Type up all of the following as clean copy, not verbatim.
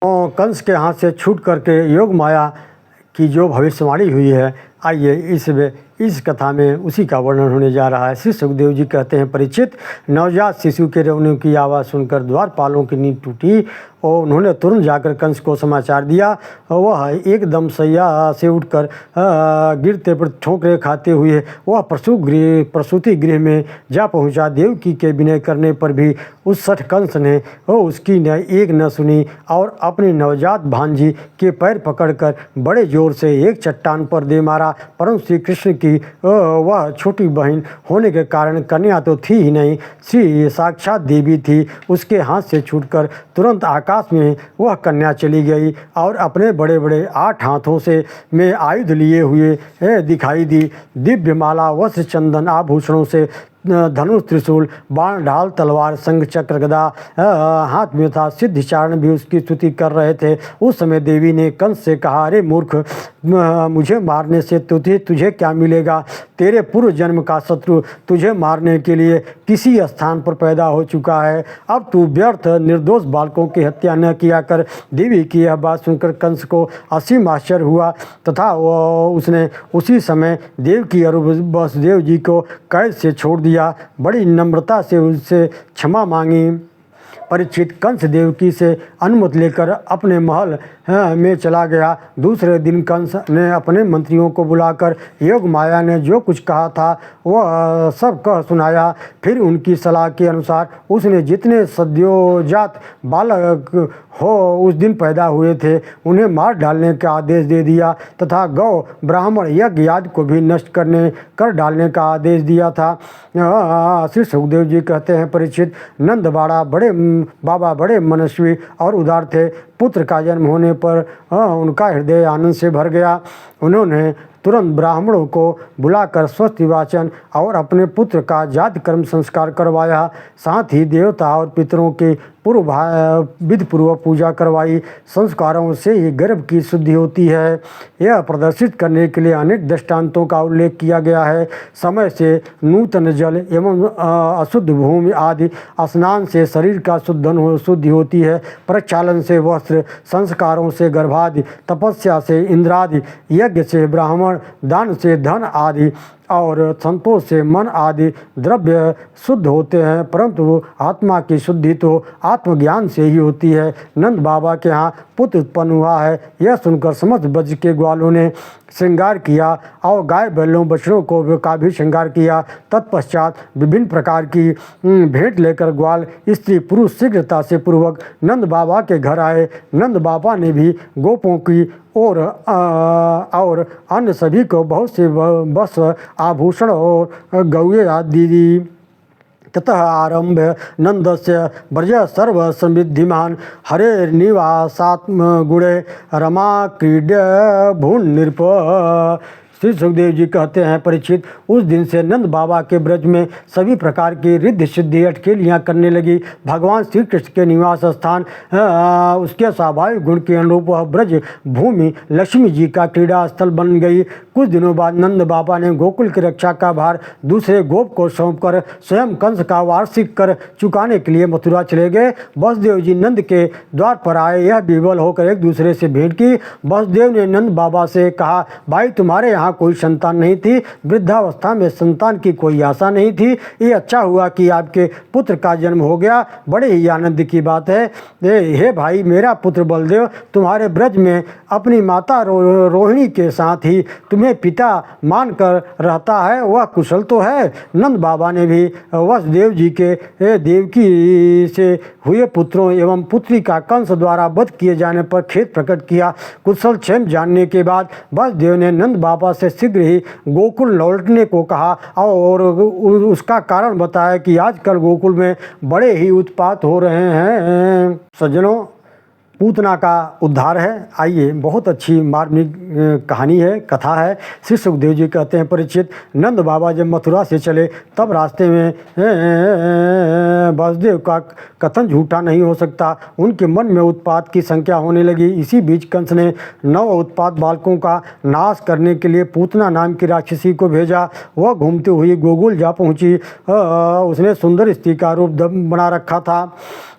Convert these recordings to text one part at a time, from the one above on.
कंस के हाथ से छूट करके योग माया की जो भविष्यवाणी हुई है, आइए इस कथा में उसी का वर्णन होने जा रहा है। श्री सुखदेव जी कहते हैं, परीक्षित, नवजात शिशु के रोने की आवाज़ सुनकर द्वारपालों की नींद टूटी और उन्होंने तुरंत जाकर कंस को समाचार दिया। वह एकदम शैया से उठकर गिरते पर ठोकरे खाते हुए वह प्रसूति गृह में जा पहुंचा। देवकी के विनय करने पर भी उस सठ कंस ने उसकी एक न सुनी और अपनी नवजात भांजी के पैर पकड़कर बड़े जोर से एक चट्टान पर दे मारा। परंतु श्री कृष्ण की वह छोटी बहन होने के कारण कन्या तो थी ही नहीं, श्री साक्षात देवी थी। उसके हाथ से छूटकर तुरंत आकाश में वह कन्या चली गई और अपने बड़े बड़े 8 हाथों से में आयुध लिए हुए दिखाई दी। दिव्य माला, वस्त्र, चंदन, आभूषणों से धनुष, त्रिशूल, बाण, ढाल, तलवार, शंख, चक्र, गदा हाथ में था। सिद्धिचारण भी उसकी स्तुति कर रहे थे। उस समय देवी ने कंस से कहा, अरे मूर्ख, मुझे मारने से तुझे क्या मिलेगा? तेरे पूर्व जन्म का शत्रु तुझे मारने के लिए किसी स्थान पर पैदा हो चुका है। अब तू व्यर्थ निर्दोष बालकों की हत्या न किया कर। देवी की यह बात सुनकर कंस को असीम आश्चर्य हुआ तथा उसने उसी समय देवकी और वसुदेव जी को कैद से छोड़ दिया। बड़ी नम्रता से उससे क्षमा मांगी। परीक्षित, कंस देवकी से अनुमति लेकर अपने महल में चला गया। दूसरे दिन कंस ने अपने मंत्रियों को बुलाकर योग माया ने जो कुछ कहा था वह सब कह सुनाया। फिर उनकी सलाह के अनुसार उसने जितने सद्योजात बालक हो उस दिन पैदा हुए थे उन्हें मार डालने का आदेश दे दिया तथा गौ, ब्राह्मण, यज्ञ आदि को भी नष्ट कर डालने का आदेश दिया था। श्री सुखदेव जी कहते हैं, परीक्षित, नंद बाबा बड़े मनस्वी और उदार थे। पुत्र का जन्म होने पर उनका हृदय आनंद से भर गया। उन्होंने तुरंत ब्राह्मणों को बुलाकर स्वस्ति वाचन और अपने पुत्र का जाति कर्म संस्कार करवाया। साथ ही देवता और पितरों की विधि पूर्वक पूजा करवाई। संस्कारों से ही गर्भ की शुद्धि होती है, यह प्रदर्शित करने के लिए अनेक दृष्टांतों का उल्लेख किया गया है। समय से नूतन जल एवं अशुद्ध भूमि आदि, स्नान से शरीर का शुद्धि होती है, प्रक्षालन से वस्त्र, संस्कारों से गर्भादि, तपस्या से इंद्रादि, यज्ञ से ब्राह्मण, दान से धन आदि और संतोष से मन आदि द्रव्य शुद्ध होते हैं। परंतु आत्मा की शुद्धि तो आत्मज्ञान से ही होती है। नंद बाबा के यहाँ पुत्र उत्पन्न हुआ है, यह सुनकर समस्त ब्रज के ग्वालों ने श्रृंगार किया और गाय बैलों बछड़ों का भी श्रृंगार किया। तत्पश्चात विभिन्न प्रकार की भेंट लेकर ग्वाल, स्त्री, पुरुष शीघ्रता से पूर्वक नंद बाबा के घर आए। नंद बाबा ने भी गोपों की और अन्य सभी को बहुत से वस्त्र, आभूषण और गौए आदि दी। ततः आरंभ्य नंदस्य ब्रज सर्व समृद्धिमान हरे निवासात्म गुणे रमा क्रीड्य भून नृप। श्री सुखदेव जी कहते हैं, परीक्षित, उस दिन से नंद बाबा के ब्रज में सभी प्रकार की रिद्धि सिद्धि अटकेलियाँ करने लगी। भगवान श्री कृष्ण के निवास स्थान उसके स्वाभाविक गुण के अनुरूप वह ब्रज भूमि लक्ष्मी जी का क्रीड़ा स्थल बन गई। कुछ दिनों बाद नंद बाबा ने गोकुल की रक्षा का भार दूसरे गोप को सौंपकर स्वयं कंस का वार्षिक कर चुकाने के लिए मथुरा चले गए। वसुदेव जी नंद के द्वार पर आए। यह विवल होकर एक दूसरे से भेंट की। वसुदेव ने नंद बाबा से कहा, भाई, तुम्हारे यहाँ कोई संतान नहीं थी, वृद्धावस्था में संतान की कोई आशा नहीं थी। ये अच्छा हुआ कि आपके पुत्र का जन्म हो गया, बड़े ही आनंद की बात है। हे भाई, मेरा पुत्र बलदेव तुम्हारे ब्रज में अपनी माता रोहिणी के साथ ही तुम्हें पिता मानकर रहता है, वह कुशल तो है। नंद बाबा ने भी वसुदेव जी के देवकी से हुए पुत्रों एवं पुत्री का कंस द्वारा वध किए जाने पर खेद प्रकट किया। कुशल क्षेम जानने के बाद वसुदेव ने नंद बाबा से शीघ्र ही गोकुल लौटने को कहा और उसका कारण बताया कि आजकल गोकुल में बड़े ही उत्पात हो रहे हैं। सज्जनों, पूतना का उद्धार है। आइए, बहुत अच्छी मार्मिक कहानी है, कथा है। श्री सुखदेव जी कहते हैं, परीक्षित, नंद बाबा जब मथुरा से चले तब रास्ते में वसुदेव का कथन झूठा नहीं हो सकता। उनके मन में उत्पात की संख्या होने लगी। इसी बीच कंस ने 9 उत्पात बालकों का नाश करने के लिए पूतना नाम की राक्षसी को भेजा। वह घूमती हुई गोकुल जा पहुँची। उसने सुंदर स्त्री का रूप बना रखा था।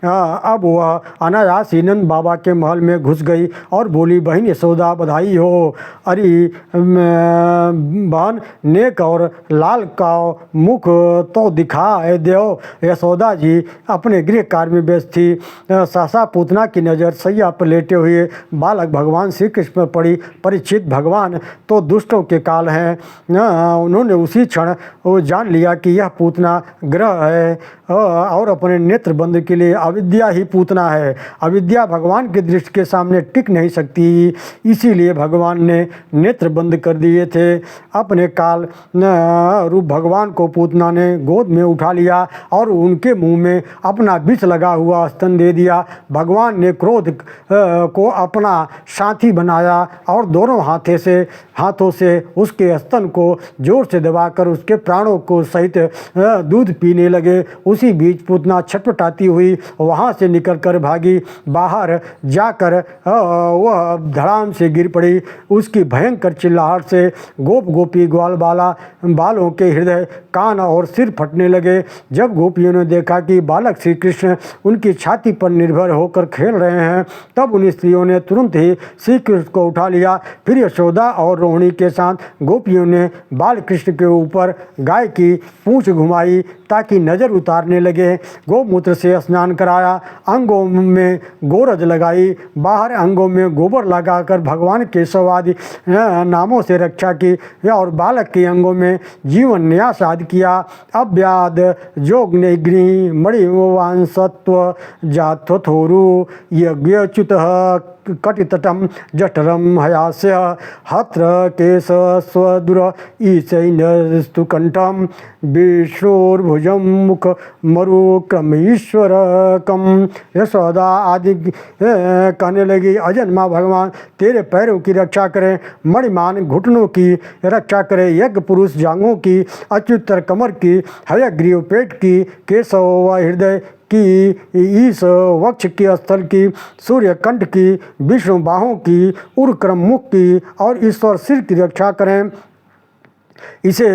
अब वह अनायास ही नंद बाबा के महल में घुस गई और बोली, बहन यशोदा बधाई हो। अरे बहन नेक और लाल का मुख तो दिखा देव। यशोदा जी अपने गृह कार्य में व्यस्त थी। सहसा पूतना की नज़र सैया पर लेटे हुए बालक भगवान श्री कृष्ण पर पड़ी। परीक्षित, भगवान तो दुष्टों के काल हैं। उन्होंने उसी क्षण वो जान लिया कि यह पूतना ग्रह है और अपने नेत्र बंद के लिए अविद्या ही पूतना है। अविद्या भगवान की दृष्टि के सामने टिक नहीं सकती, इसीलिए भगवान ने नेत्र बंद कर दिए थे। अपने काल रूप भगवान को पूतना ने गोद में उठा लिया और उनके मुंह में अपना विष लगा हुआ स्तन दे दिया। भगवान ने क्रोध को अपना साथी बनाया और दोनों हाथों से उसके स्तन को जोर से दबाकर उसके प्राणों को सहित दूध पीने लगे। उसी बीच पूतना छटपटाती हुई वहाँ से निकलकर भागी। बाहर जाकर वह धड़ाम से गिर पड़ी। उसकी भयंकर चिल्लाहट से गोप गोपी ग्वाल बालों के हृदय, कान और सिर फटने लगे। जब गोपियों ने देखा कि बालक श्री कृष्ण उनकी छाती पर निर्भर होकर खेल रहे हैं, तब उन स्त्रियों ने तुरंत ही श्री कृष्ण को उठा लिया। फिर यशोदा और रोहिणी के साथ गोपियों ने बाल कृष्ण के ऊपर गाय की पूंछ घुमाई ताकि नज़र उतारने लगे। गोमूत्र से स्नान कराया, अंगों में गोरज लगाई, बाहर अंगों में गोबर लगाकर भगवान केशव आदि नामों से रक्षा की और बालक के अंगों में जीवन न्यास आदि किया। अव्याद जोग्निग्नि मणिवांसत्व जाथोरु यज्ञच्युत कटितटम जठरम हयास्य हत्र केश स्वदुर ईशैनस्तु कंठम विष्णुर्भुजम मुख मरुक्रमीश्वरकम। यशोदा आदि कहने लगी, अजन्मा भगवान तेरे पैरों की रक्षा करें, मणिमान घुटनों की रक्षा करें, यज्ञ पुरुष जांघों की, अच्युतर कमर की, हयग्रीव पेट की, केशव व हृदय की, ईश वक्ष की, स्थल की, सूर्य कंठ की, विष्णु बाहों की, उर्क्रम मुख की और ईश्वर सिर की रक्षा करें। इसे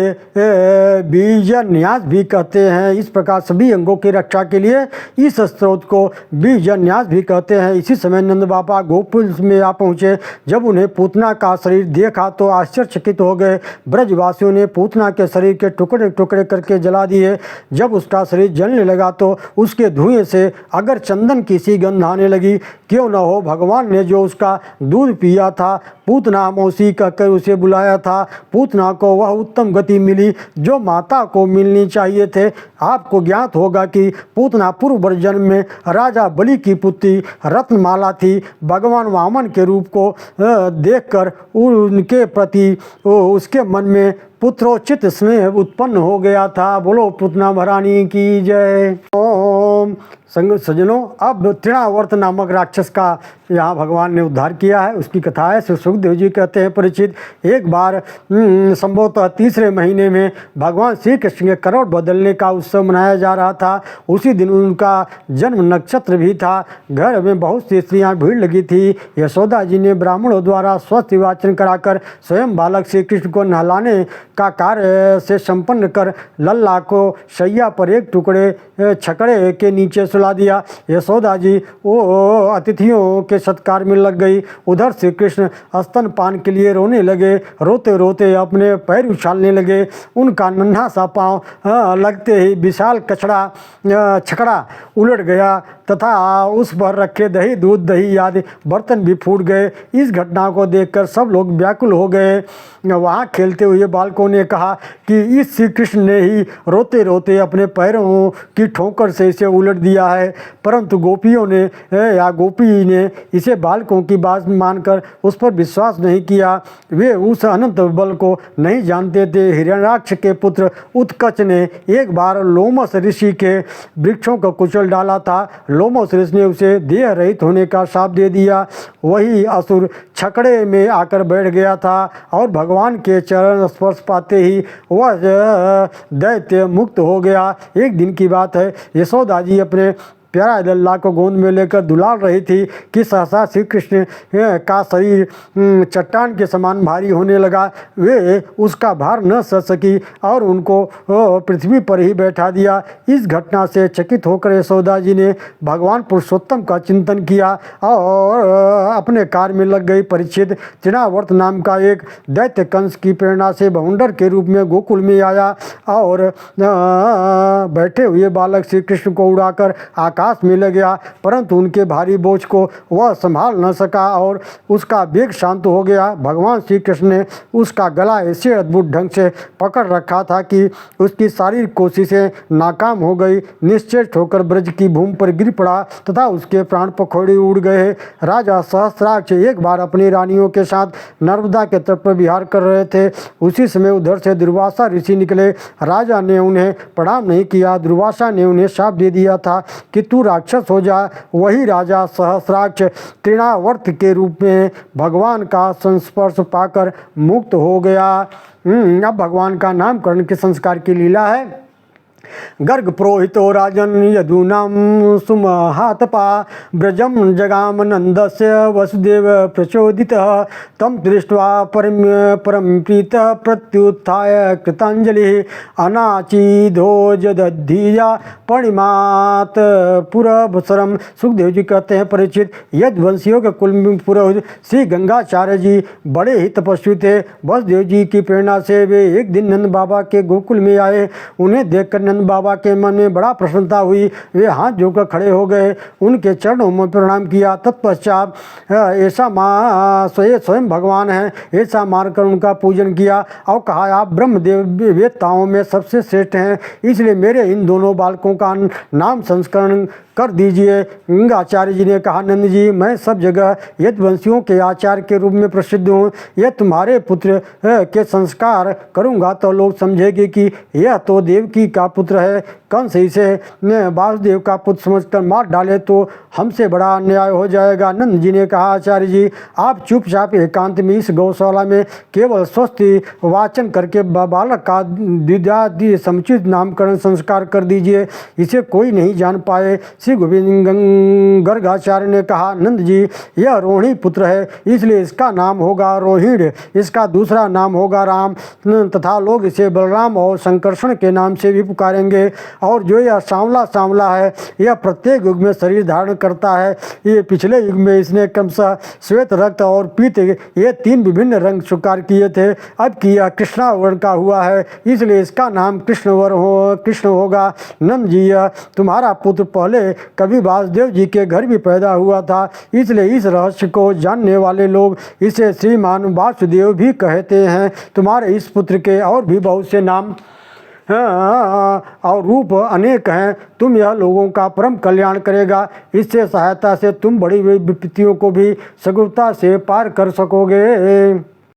बीज न्यास भी कहते हैं। इस प्रकार सभी अंगों की रक्षा के लिए इस स्त्रोत को बीज न्यास भी कहते हैं। इसी समय नंद बाबा गोकुल में आ पहुँचे। जब उन्हें पूतना का शरीर देखा तो आश्चर्यचकित हो गए। ब्रजवासियों ने पूतना के शरीर के टुकड़े टुकड़े करके जला दिए। जब उसका शरीर जलने लगा तो उसके धुएं से अगर चंदन की सी गंध आने लगी। क्यों न हो, भगवान ने जो उसका दूध पिया था, पूतना मौसी कहकर उसे बुलाया था। पूतना को वह उत्तम गति मिली जो माता को मिलनी चाहिए थे। आपको ज्ञात होगा कि पूतना पूर्व जन्म में राजा बलि की पुत्री रत्नमाला थी। भगवान वामन के रूप को देखकर उनके प्रति उसके मन में पुत्रोचित स्नेह उत्पन्न हो गया था। बोलो पूतना महारानी की जय। ओम सज्जनों, अब तृणावर्त नामक राक्षस का यहाँ भगवान ने उद्धार किया है, उसकी कथा है। श्री सुखदेव जी कहते हैं, परीक्षित, एक बार संभवतः तीसरे महीने में भगवान श्री कृष्ण के करवट बदलने का उत्सव मनाया जा रहा था। उसी दिन उनका जन्म नक्षत्र भी था। घर में बहुत सी स्त्रियाँ भीड़ लगी थी। यशोदा जी ने ब्राह्मणों द्वारा स्वस्थ वाचन कराकर स्वयं बालक श्री कृष्ण को नहलाने का कार्य से संपन्न कर लल्ला को शैया पर एक टुकड़े छकड़े के नीचे सुला दिया। यशोदा जी वो अतिथियों के सत्कार में लग गई। उधर श्री कृष्ण स्तनपान के लिए रोने लगे। रोते रोते अपने पैर उछालने लगे। उनका नन्हा सा पाँव लगते ही विशाल छकड़ा उलट गया तथा उस पर रखे दही, दूध, दही आदि बर्तन भी फूट गए। इस घटना को देखकर सब लोग व्याकुल हो गए। वहाँ खेलते हुए बालकों ने कहा कि इस श्री कृष्ण ने ही रोते रोते अपने पैरों की ठोकर से इसे उलट दिया है। परंतु गोपी ने इसे बालकों की बात मानकर उस पर विश्वास नहीं किया। वे उस अनंत बल को नहीं जानते थे। हिरण्याक्ष के पुत्र उत्कच ने एक बार लोमस ऋषि के वृक्षों को कुचल डाला था। लोमस ऋषि ने उसे देह रहित होने का शाप दे दिया। वही असुर छकड़े में आकर बैठ गया था और भगवान के चरण स्पर्श पाते ही वह दैत्य मुक्त हो गया। एक दिन की बात है, यशोदा जी अपने प्यारा लल्ला को गोंद में लेकर दुलार रही थी कि सहसा श्री कृष्ण का शरीर चट्टान के समान भारी होने लगा। वे उसका भार न सह सकी और उनको पृथ्वी पर ही बैठा दिया। इस घटना से चकित होकर यशोदा जी ने भगवान पुरुषोत्तम का चिंतन किया और अपने कार्य में लग गई। परीक्षित तृणावर्त नाम का एक दैत्य कंस की प्रेरणा से बहुंडर के रूप में गोकुल में आया और बैठे हुए बालक श्री कृष्ण को उड़ाकर आकाश में ले गया, परंतु उनके भारी बोझ को वह संभाल न सका और उसका वेग शांत हो गया। भगवान श्री कृष्ण ने उसका गला ऐसे अद्भुत ढंग से पकड़ रखा था कि उसकी सारी कोशिशें नाकाम हो गई। निश्चेष्ट होकर ब्रज की भूमि पर गिर पड़ा तथा उसके प्राण पखोड़े उड़ गए। राजा सहस्राक्ष एक बार अपनी रानियों के साथ नर्मदा के तट पर विहार कर रहे थे। उसी समय उधर से दुर्वासा ऋषि निकले। राजा ने उन्हें प्रणाम नहीं किया। दुर्वासा ने उन्हें शाप दे दिया था कि तू राक्षस हो जा। वही राजा सहस्राक्ष तृणावर्त के रूप में भगवान का संस्पर्श पाकर मुक्त हो गया। अब भगवान का नामकरण के संस्कार की लीला है। गर्ग पुरोहितो राजन यदूनां सुमहातपा ब्रजम जगाम नंदस्य वसुदेव प्रचोदितः तम दृष्ट्वा परम प्रीत प्रत्युत्थाय कृतांजलिः अनाचीदो जदधीया परिमात पुरभसरम। सुखदेव जी कहते हैं, परीक्षित, यदुवंशियों के कुल में पुरोहित श्री गंगाचार्य जी बड़े ही तपस्वी थे। वसुदेव जी की प्रेरणा से वे एक दिन नंद बाबा के गोकुल में आए। उन्हें देखकर नंद बाबा के मन में बड़ा प्रसन्नता हुई। वे हाथ जोड़कर खड़े हो गए, उनके चरणों में प्रणाम किया। तत्पश्चात ऐसा स्वयं भगवान है ऐसा मानकर उनका पूजन किया और कहा, आप ब्रह्मदेव वेत्ताओं में सबसे श्रेष्ठ हैं, इसलिए मेरे इन दोनों बालकों का नाम संस्करण कर दीजिए। गंगाचार्य जी ने कहा, नंद जी, मैं सब जगह यदुवंशियों के आचार्य के रूप में प्रसिद्ध हूँ। यह तुम्हारे पुत्र के संस्कार करूँगा तो लोग समझेंगे कि यह तो देवकी का पुत्र है। कंस इसे वासुदेव का पुत्र समझकर मार डाले तो हमसे बड़ा अन्याय हो जाएगा। नंद जी ने कहा, आचार्य जी, आप चुपचाप एकांत में इस गौशाला में केवल स्वस्ति वाचन करके बालक का द्विजादि समुचित नामकरण संस्कार कर दीजिए, इसे कोई नहीं जान पाए। श्री गोविंद गर्गाचार्य ने कहा, नंद जी, यह रोहिणी पुत्र है, इसलिए इसका नाम होगा रोहिण, इसका दूसरा नाम होगा राम तथा लोग इसे बलराम और संकर्षण के नाम से भी पुकारेंगे। और जो यह सांवला सांवला है, यह प्रत्येक युग में शरीर धारण करता है। ये पिछले युग में इसने क्रमशः श्वेत, रक्त और पीत ये तीन विभिन्न रंग स्वीकार किए थे। अब कि यह कृष्णावर्ण का हुआ है, इसलिए इसका नाम कृष्ण होगा। नंद जी, यह तुम्हारा पुत्र पहले कभी वासुदेव जी के घर भी पैदा हुआ था, इसलिए इस रहस्य को जानने वाले लोग इसे श्रीमान वासुदेव भी कहते हैं। तुम्हारे इस पुत्र के और भी बहुत से नाम और रूप अनेक हैं। तुम यह लोगों का परम कल्याण करेगा। इससे सहायता से तुम बड़ी विपत्तियों को भी सगुप्ता से पार कर सकोगे।